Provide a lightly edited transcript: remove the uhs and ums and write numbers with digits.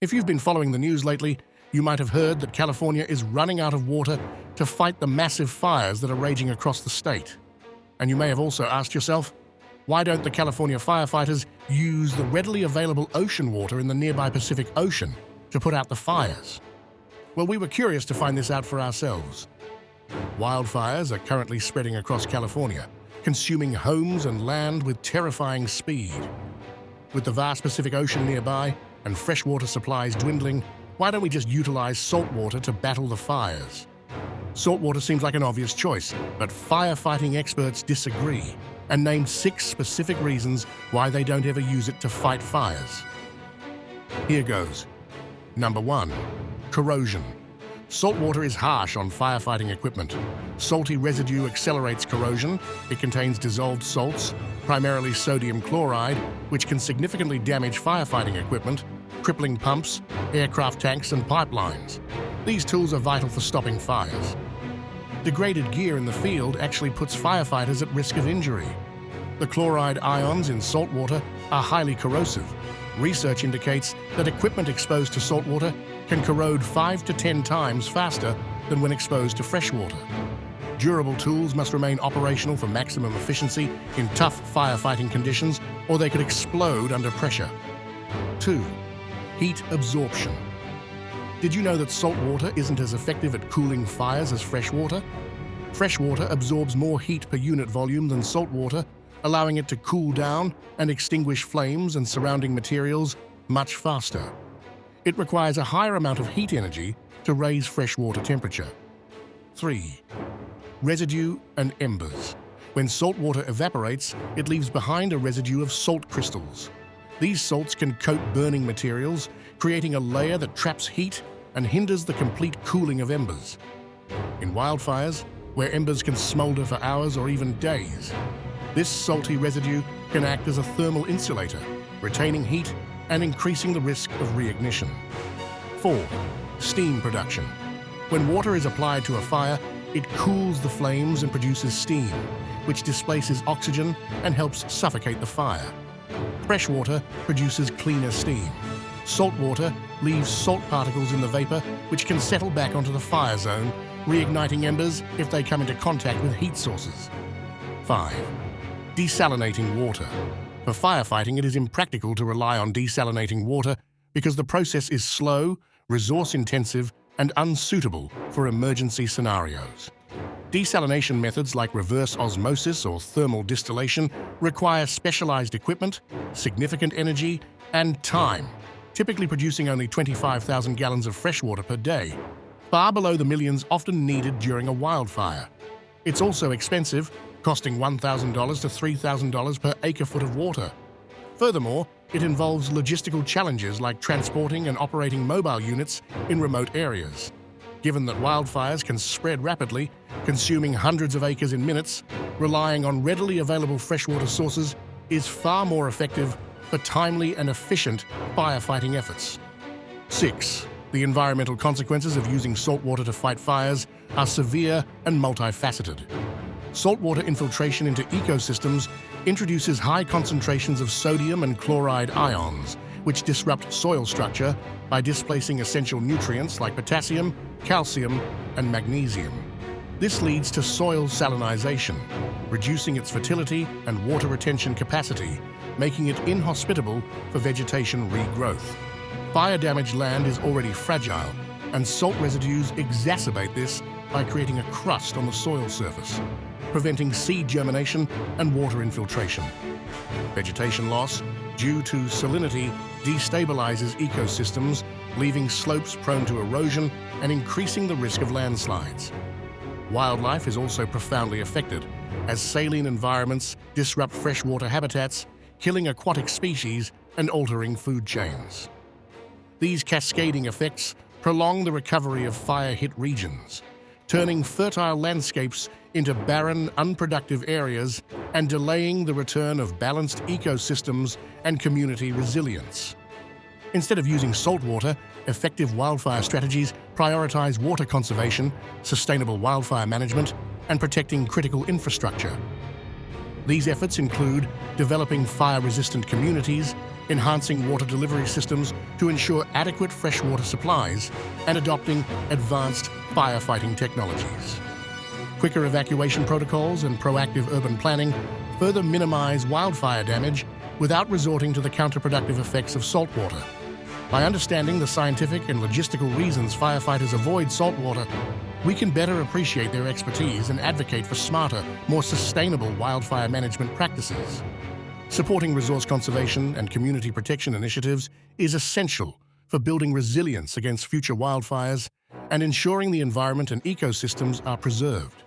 If you've been following the news lately, you might have heard that California is running out of water to fight the massive fires that are raging across the state. And you may have also asked yourself, why don't the California firefighters use the readily available ocean water in the nearby Pacific Ocean to put out the fires? Well, we were curious to find this out for ourselves. Wildfires are currently spreading across California, consuming homes and land with terrifying speed. With the vast Pacific Ocean nearby and freshwater supplies dwindling, why don't we just utilize saltwater to battle the fires? Saltwater seems like an obvious choice, but firefighting experts disagree and named 6 specific reasons why they don't ever use it to fight fires. Here goes. Number 1. Corrosion. Saltwater is harsh on firefighting equipment. Salty residue accelerates corrosion. It contains dissolved salts, primarily sodium chloride, which can significantly damage firefighting equipment, crippling pumps, aircraft tanks, and pipelines. These tools are vital for stopping fires. Degraded gear in the field actually puts firefighters at risk of injury. The chloride ions in saltwater are highly corrosive. Research indicates that equipment exposed to saltwater can corrode 5 to 10 times faster than when exposed to freshwater. Durable tools must remain operational for maximum efficiency in tough firefighting conditions, or they could explode under pressure. 2. Heat absorption. Did you know that salt water isn't as effective at cooling fires as freshwater? Freshwater absorbs more heat per unit volume than salt water, allowing it to cool down and extinguish flames and surrounding materials much faster. It requires a higher amount of heat energy to raise freshwater temperature. 3. Residue and embers. When salt water evaporates, it leaves behind a residue of salt crystals. These salts can coat burning materials, creating a layer that traps heat and hinders the complete cooling of embers. In wildfires, where embers can smolder for hours or even days, this salty residue can act as a thermal insulator, retaining heat and increasing the risk of reignition. 4. Steam production. When water is applied to a fire, it cools the flames and produces steam, which displaces oxygen and helps suffocate the fire. Freshwater produces cleaner steam. Saltwater leaves salt particles in the vapor, which can settle back onto the fire zone, reigniting embers if they come into contact with heat sources. 5. Desalinating water. For firefighting, it is impractical to rely on desalinating water because the process is slow, resource-intensive, and unsuitable for emergency scenarios. Desalination methods like reverse osmosis or thermal distillation require specialized equipment, significant energy, and time, typically producing only 25,000 gallons of freshwater per day, far below the millions often needed during a wildfire. It's also expensive, costing $1,000 to $3,000 per acre-foot of water. Furthermore, it involves logistical challenges like transporting and operating mobile units in remote areas. Given that wildfires can spread rapidly, consuming hundreds of acres in minutes, relying on readily available freshwater sources is far more effective for timely and efficient firefighting efforts. 6. The environmental consequences of using saltwater to fight fires are severe and multifaceted. Saltwater infiltration into ecosystems introduces high concentrations of sodium and chloride ions, which disrupt soil structure by displacing essential nutrients like potassium, calcium, and magnesium. This leads to soil salinization, reducing its fertility and water retention capacity, making it inhospitable for vegetation regrowth. Fire-damaged land is already fragile, and salt residues exacerbate this by creating a crust on the soil surface, preventing seed germination and water infiltration. Vegetation loss due to salinity destabilizes ecosystems, leaving slopes prone to erosion and increasing the risk of landslides. Wildlife is also profoundly affected, as saline environments disrupt freshwater habitats, killing aquatic species and altering food chains. These cascading effects prolong the recovery of fire-hit regions, turning fertile landscapes into barren, unproductive areas and delaying the return of balanced ecosystems and community resilience. Instead of using saltwater, effective wildfire strategies prioritize water conservation, sustainable wildfire management, and protecting critical infrastructure. These efforts include developing fire-resistant communities, enhancing water delivery systems to ensure adequate freshwater supplies, and adopting advanced firefighting technologies. Quicker evacuation protocols and proactive urban planning further minimize wildfire damage without resorting to the counterproductive effects of saltwater. By understanding the scientific and logistical reasons firefighters avoid saltwater, we can better appreciate their expertise and advocate for smarter, more sustainable wildfire management practices. Supporting resource conservation and community protection initiatives is essential for building resilience against future wildfires and ensuring the environment and ecosystems are preserved.